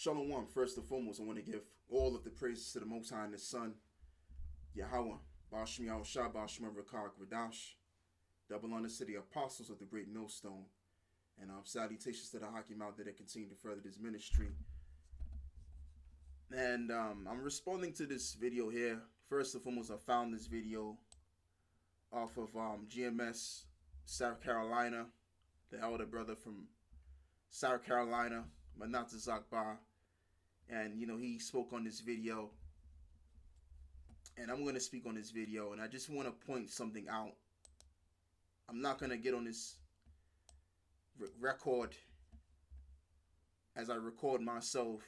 Shalom. First and foremost, I want to give all of the praises to the Most High and His Son, Yahweh, Bashim Yahushua, Bashim Rakak Radash, double honors to the apostles of the great millstone, and salutations to the Hakim out there that continue to further this ministry. And I'm responding to this video here. First and foremost, I found this video off of GMS, South Carolina, the elder brother from South Carolina, Manata Zakba. And, he spoke on this video. And I'm going to speak on this video. And I just want to point something out. I'm not going to get on this record as I record myself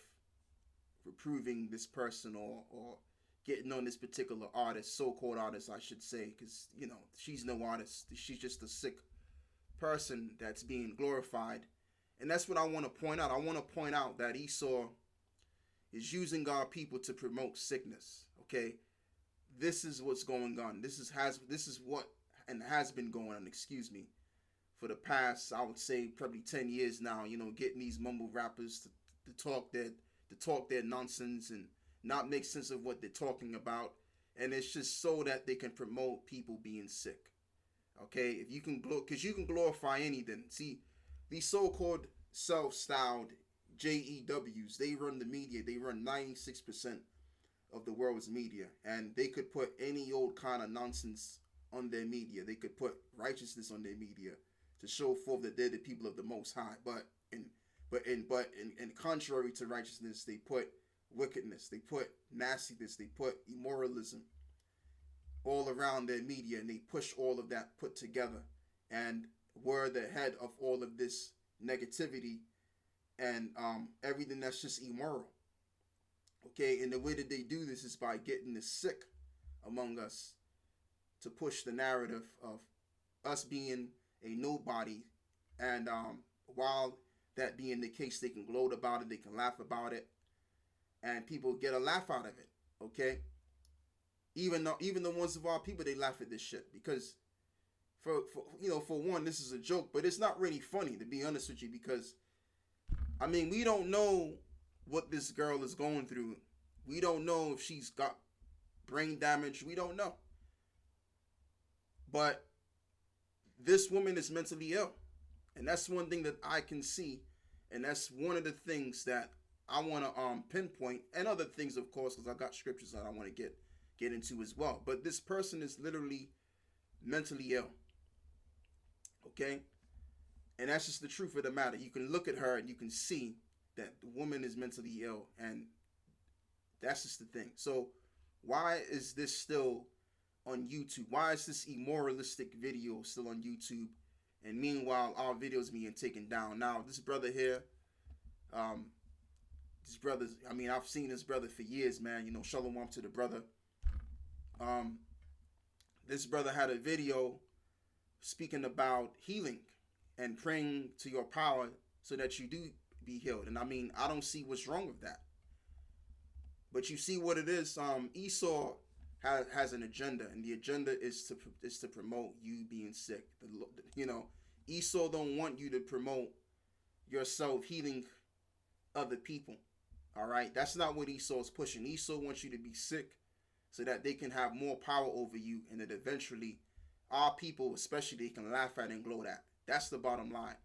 reproving this person or getting on this particular artist, so-called artist, I should say. Because, she's no artist. She's just a sick person that's being glorified. And that's what I want to point out. I want to point out that Esau is using our people to promote sickness. Okay, this is what's going on. This is what and has been going on. Excuse me, for the past, I would say, probably 10 years now. Getting these mumble rappers to talk their nonsense and not make sense of what they're talking about, and it's just so that they can promote people being sick. Okay, if you can because you can glorify anything. See, these so-called self-styled JEWs, they run the media. They run 96% of the world's media, and they could put any old kind of nonsense on their media. They could put righteousness on their media to show forth that they're the people of the Most High. But in contrary to righteousness, they put wickedness, they put nastiness, they put immoralism all around their media, and they push all of that put together. And we're the head of all of this negativity and everything that's just immoral. Okay, and the way that they do this is by getting the sick among us to push the narrative of us being a nobody. And while that being the case, they can gloat about it, they can laugh about it, and people get a laugh out of it. Okay, even the ones of our people, they laugh at this shit because for one, this is a joke, but it's not really funny, to be honest with you, because we don't know what this girl is going through. We don't know if she's got brain damage. We don't know. But this woman is mentally ill. And that's one thing that I can see. And that's one of the things that I want to pinpoint. And other things, of course, because I got scriptures that I want to get into as well. But this person is literally mentally ill. Okay? And that's just the truth of the matter. You can look at her and you can see that the woman is mentally ill, and that's just the thing. So why is this still on YouTube? Why is this immoralistic video still on YouTube? And meanwhile, our videos being taken down. Now, this brother here, I've seen this brother for years, man. Shalom to the brother. This brother had a video speaking about healing and praying to your power so that you do be healed. And I don't see what's wrong with that. But you see what it is. Esau has an agenda, and the agenda is to promote you being sick. Esau don't want you to promote yourself healing other people. All right, that's not what Esau's pushing. Esau wants you to be sick so that they can have more power over you, and that eventually our people, especially, they can laugh at and gloat at. That's the bottom line.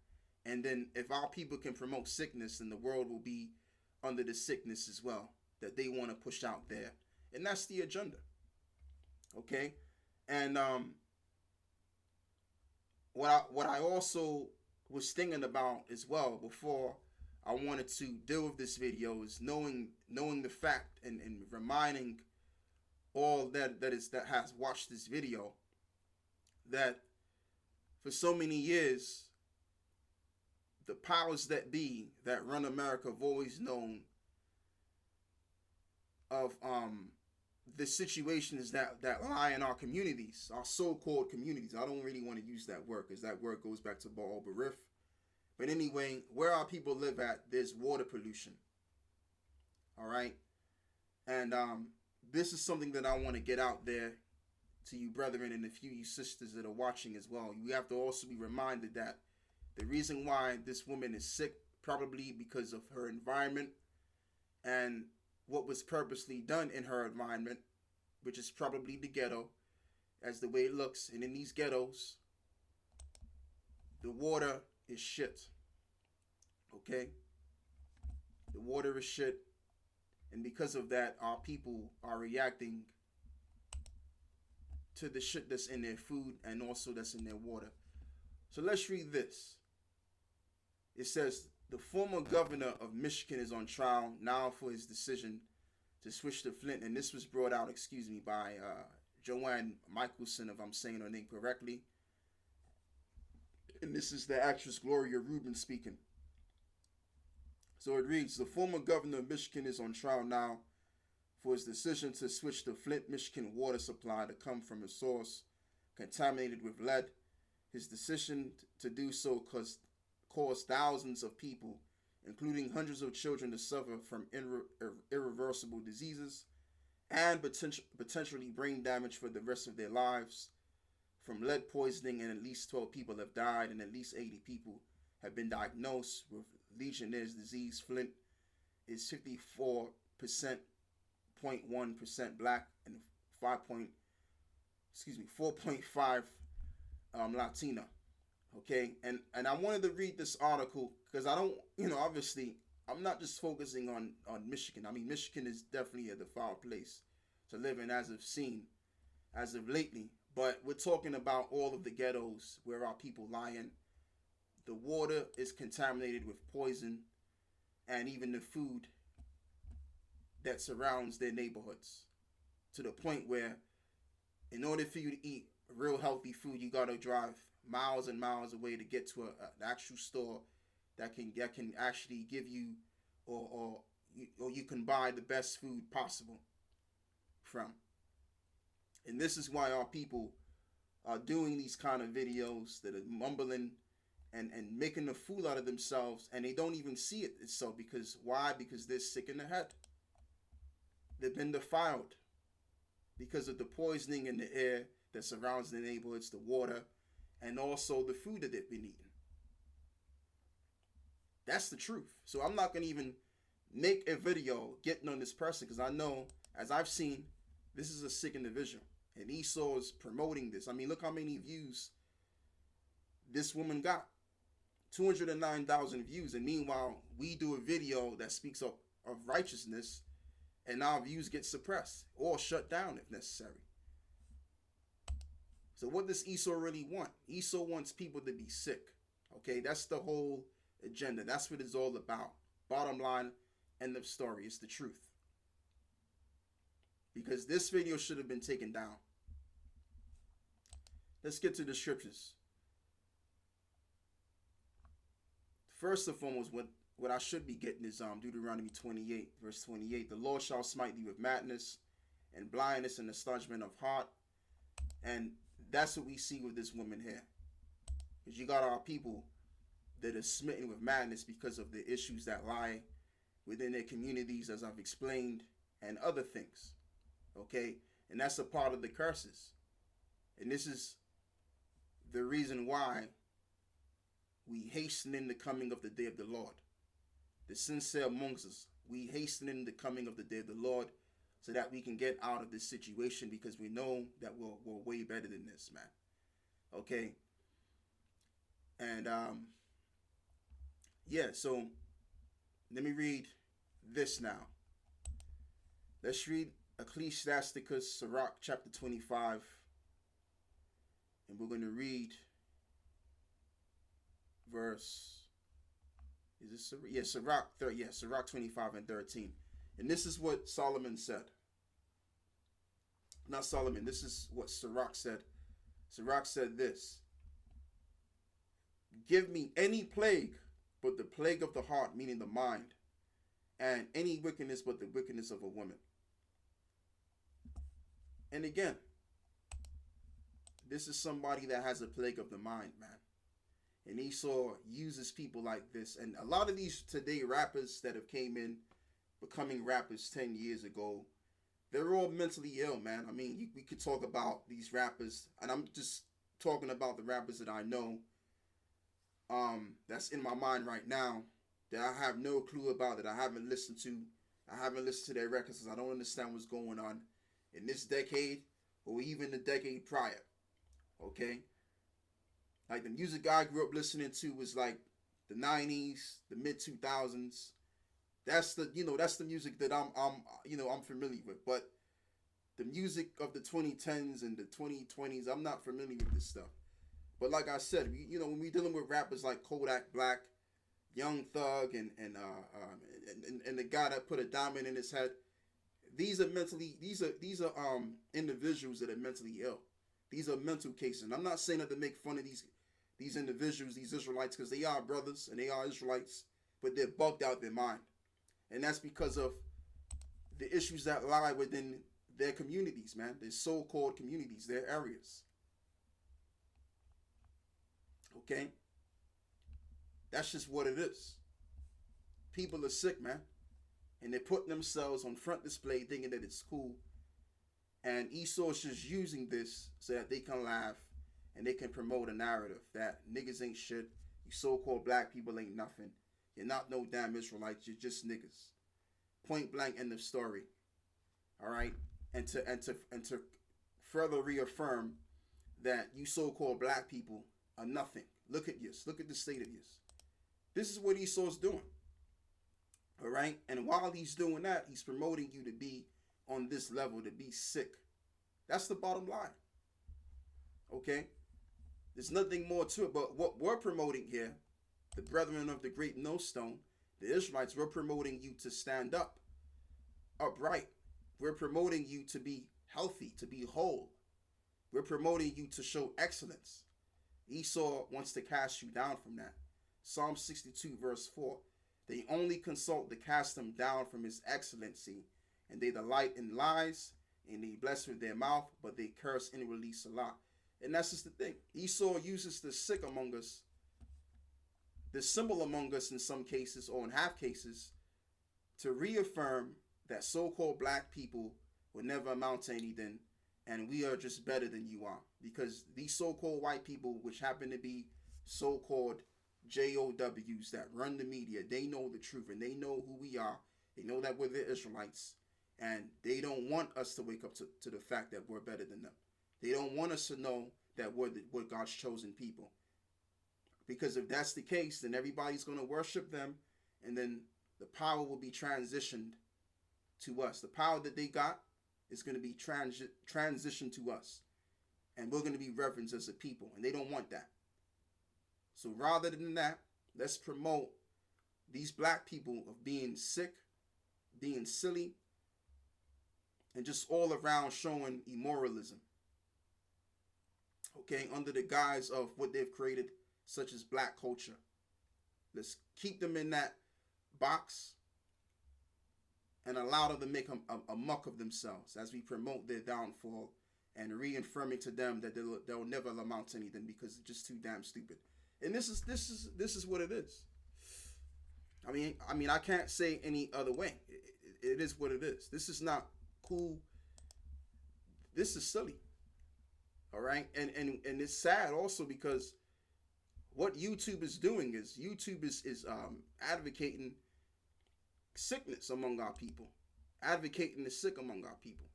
And then if our people can promote sickness, then the world will be under the sickness as well that they want to push out there. And that's the agenda. Okay? And what I also was thinking about as well before I wanted to deal with this video is knowing the fact and reminding all that has watched this video that for so many years, the powers that be that run America have always known of the situations that lie in our communities, our so-called communities. I don't really want to use that word because that word goes back to Baal Barif. But anyway, where our people live at, there's water pollution. All right? And this is something that I want to get out there to you brethren and a few you sisters that are watching as well. You have to also be reminded that the reason why this woman is sick, probably because of her environment, and what was purposely done in her environment, which is probably the ghetto, as the way it looks. And in these ghettos, the water is shit. Okay? The water is shit. And because of that, our people are reacting to the shit that's in their food and also that's in their water. So let's read this. It says, the former governor of Michigan is on trial now for his decision to switch to Flint. And this was brought out, by Joanne Michelson, if I'm saying her name correctly. And this is the actress Gloria Rubin speaking. So it reads, the former governor of Michigan is on trial now for his decision to switch the Flint, Michigan water supply to come from a source contaminated with lead. His decision to do so caused thousands of people, including hundreds of children, to suffer from irreversible diseases and potentially brain damage for the rest of their lives from lead poisoning. And at least 12 people have died and at least 80 people have been diagnosed with Legionnaire's disease. Flint is 54.1% black and 4.5 Latina. Okay, and I wanted to read this article because I don't, obviously I'm not just focusing on Michigan. I mean, Michigan is definitely a defiled place to live in as of lately. But we're talking about all of the ghettos where our people lie in. The water is contaminated with poison, and even the food that surrounds their neighborhoods, to the point where in order for you to eat real healthy food, you gotta drive miles and miles away to get to an actual store that can actually give you, or you can buy the best food possible from. And this is why our people are doing these kind of videos that are mumbling and making a fool out of themselves, and they don't even see it. So because why? Because they're sick in the head. They've been defiled because of the poisoning in the air that surrounds the neighborhoods, the water, and also the food that they've been eating. That's the truth. So I'm not going to even make a video getting on this person, because I know, as I've seen, this is a sick individual. And Esau is promoting this. I mean, look how many views this woman got. 209,000 views. And meanwhile, we do a video that speaks of righteousness, and our views get suppressed or shut down if necessary. So what does Esau really want? Esau wants people to be sick. Okay, that's the whole agenda. That's what it's all about. Bottom line, end of story. It's the truth. Because this video should have been taken down. Let's get to the scriptures. First and foremost, what I should be getting is Deuteronomy 28, verse 28. The Lord shall smite thee with madness and blindness and astonishment of heart. And that's what we see with this woman here. Because you got our people that are smitten with madness because of the issues that lie within their communities, as I've explained, and other things. Okay? And that's a part of the curses. And this is the reason why we hasten in the coming of the day of the Lord. The sincere amongst us, we hasten in the coming of the day of the Lord, so that we can get out of this situation, because we know that we're way better than this, man. Okay? And, yeah, so let me read this now. Let's read Ecclesiasticus, Sirach, chapter 25. And we're going to read verse, is this Sirach? Yeah, Sirach 25 and 13. And this is what Solomon said. Not Solomon, this is what Sirach said. Sirach said this: give me any plague but the plague of the heart, meaning the mind, and any wickedness but the wickedness of a woman. And again, this is somebody that has a plague of the mind, man. And Esau uses people like this. And a lot of these today rappers that have came in, becoming rappers 10 years ago, they're all mentally ill, man. I mean, we could talk about these rappers, and I'm just talking about the rappers that I know, that's in my mind right now, that I have no clue about, that I haven't listened to I haven't listened to their records because I don't understand what's going on in this decade or even the decade prior. Okay, like the music I grew up listening to was like the '90s, the mid 2000s. That's the that's the music that I'm familiar with. But the music of the 2010s and the 2020s, I'm not familiar with this stuff. But like I said, when we dealing with rappers like Kodak Black, Young Thug, and the guy that put a diamond in his head, these are individuals that are mentally ill. These are mental cases. And I'm not saying that to make fun of these individuals, these Israelites, because they are brothers and they are Israelites, but they're bugged out their mind, and that's because of the issues that lie within their communities, man. Their so-called communities, their areas. Okay, that's just what it is. People are sick, man, and they're putting themselves on front display, thinking that it's cool. And Esau's just using this so that they can laugh and they can promote a narrative that niggas ain't shit. You so-called black people ain't nothing. You're not no damn Israelites. You're just niggas. Point blank, end of story. All right, and to further reaffirm that you so-called black people are nothing. Look at this. Look at the state of this. This is what Esau's doing. All right, and while he's doing that, he's promoting you to be on this level, to be sick. That's the bottom line. Okay, there's nothing more to it. But what we're promoting here, the brethren of the great millstone, the Israelites, we're promoting you to stand up, upright. We're promoting you to be healthy, to be whole. We're promoting you to show excellence. Esau wants to cast you down from that. Psalm 62 verse 4. They only consult to cast him down from his excellency, and they delight in lies, and they bless with their mouth, but they curse inwardly Salah. And that's just the thing. Esau uses the sick among us, the symbol among us in some cases, or in half cases, to reaffirm that so-called black people will never amount to anything, and we are just better than you are. Because these so-called white people, which happen to be so-called JOWs that run the media, they know the truth, and they know who we are. They know that we're the Israelites, and they don't want us to wake up to the fact that we're better than them. They don't want us to know that we're God's chosen people. Because if that's the case, then everybody's going to worship them, and then the power will be transitioned to us. The power that they got is going to be transitioned to us, and we're going to be reverenced as a people, and they don't want that. So rather than that, let's promote these black people of being sick, being silly, and just all around showing immoralism. Okay, under the guise of what they've created, such as black culture. Let's keep them in that box and allow them to make a muck of themselves as we promote their downfall and reaffirming to them that they'll never amount to anything because it's just too damn stupid. And this is what it is. I mean, I can't say any other way. It is what it is. This is not cool. This is silly. All right, and it's sad also because what YouTube is doing is advocating sickness among our people, advocating the sick among our people.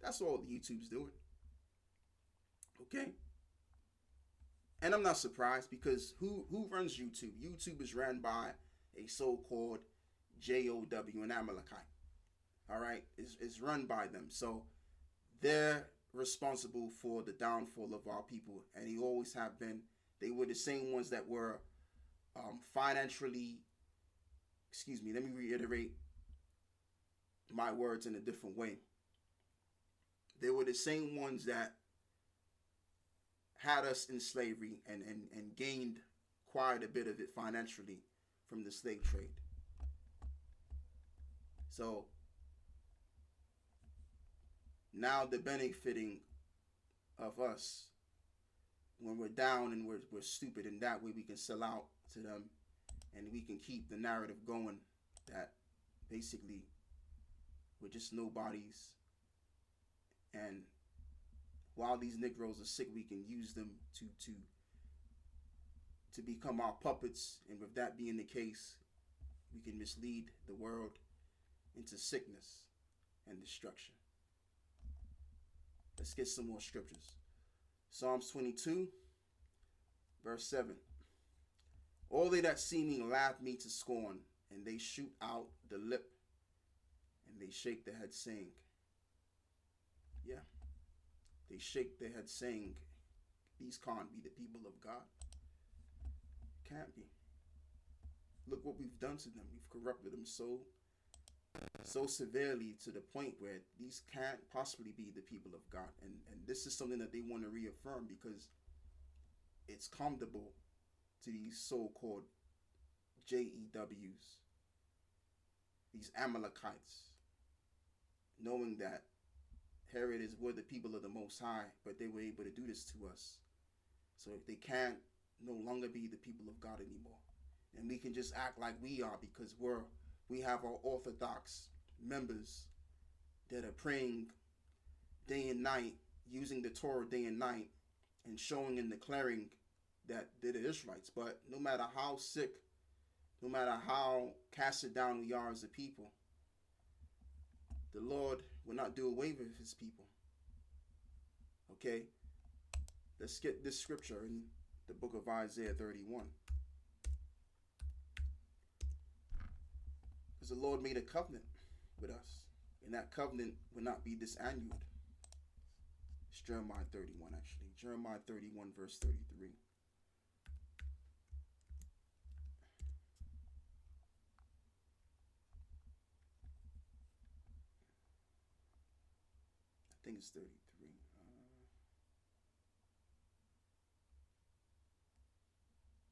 That's all YouTube's doing. Okay. And I'm not surprised because who runs YouTube? YouTube is ran by a so-called JOW, an Amalekite. All right, it's run by them. So they're responsible for the downfall of our people, and they always have been. They were the same ones that were financially. Excuse me. Let me reiterate my words in a different way. They were the same ones that had us in slavery and gained quite a bit of it financially from the slave trade. So now they're benefiting of us when we're down and we're stupid, and that way we can sell out to them and we can keep the narrative going that basically we're just nobodies, and while these Negroes are sick, we can use them to become our puppets. And with that being the case, we can mislead the world into sickness and destruction. Let's get some more scriptures. Psalms 22, verse 7. All they that see me laugh me to scorn, and they shoot out the lip, and they shake their head, saying, yeah, they shake their head, saying, these can't be the people of God. Can't be. Look what we've done to them. We've corrupted them so severely to the point where these can't possibly be the people of God. And this is something that they want to reaffirm because it's comfortable to these so-called JEWs, these Amalekites, knowing that here it is, we're the people of the Most High, but they were able to do this to us. So if they can't no longer be the people of God anymore, and we can just act like we are because we have our Orthodox members that are praying day and night, using the Torah day and night, and showing and declaring that they're the Israelites. But no matter how sick, no matter how casted down we are as a people, the Lord will not do away with his people. Okay? Let's get this scripture in the book of Isaiah 31. Because the Lord made a covenant with us. And that covenant will not be disannulled. It's Jeremiah 31, actually. Jeremiah 31, verse 33. I think it's 33.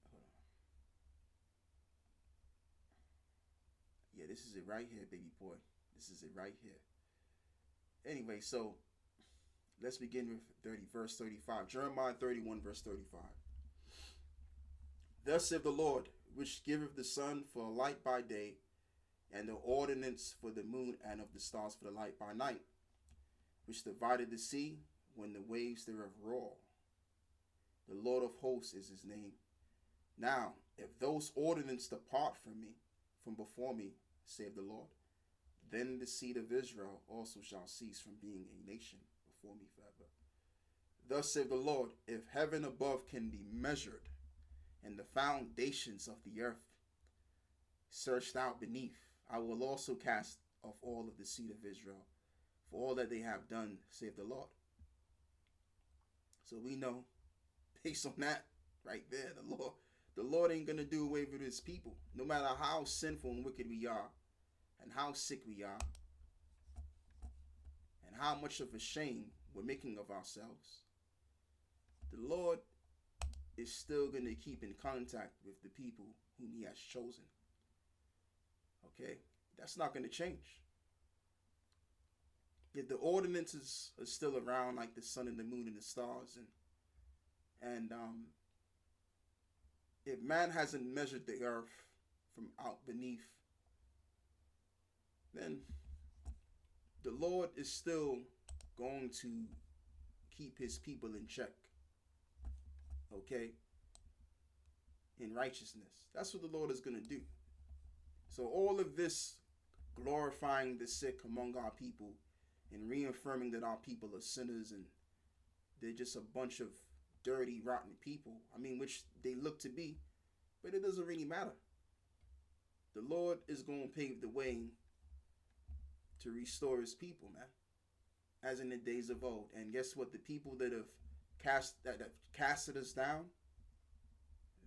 Hold on. Yeah, this is it right here, baby boy. This is it right here. Anyway, so let's begin with verse 35. Jeremiah 31, verse 35. Thus saith the Lord, which giveth the sun for a light by day, and the ordinance for the moon and of the stars for the light by night, which divided the sea when the waves thereof roar. The Lord of hosts is his name. Now, if those ordinances depart from me, from before me, saith the Lord, then the seed of Israel also shall cease from being a nation before me forever. Thus saith the Lord, if heaven above can be measured, and the foundations of the earth searched out beneath, I will also cast off all of the seed of Israel, for all that they have done, saith the Lord. So we know, based on that right there, the Lord ain't gonna do away with his people, no matter how sinful and wicked we are, and how sick we are, and how much of a shame we're making of ourselves. The Lord is still going to keep in contact with the people whom he has chosen. Okay? That's not going to change. If the ordinances are still around, like the sun and the moon and the stars, and if man hasn't measured the earth from out beneath, then the Lord is still going to keep his people in check. Okay? In righteousness. That's what the Lord is going to do. So all of this glorifying the sick among our people and reaffirming that our people are sinners and they're just a bunch of dirty, rotten people, I mean, which they look to be, but it doesn't really matter. The Lord is going to pave the way to restore his people, man, as in the days of old. And guess what? The people that have casted us down,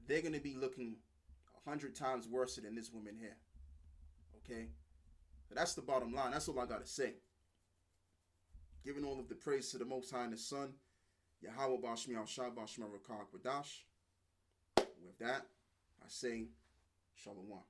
they're going to be looking 100 times worse than this woman here. Okay? So that's the bottom line. That's all I got to say. Giving all of the praise to the Most High and the Son, Yahweh Bashmi Al-Shah Bashma Rakak Wadash. With that, I say, Shalom.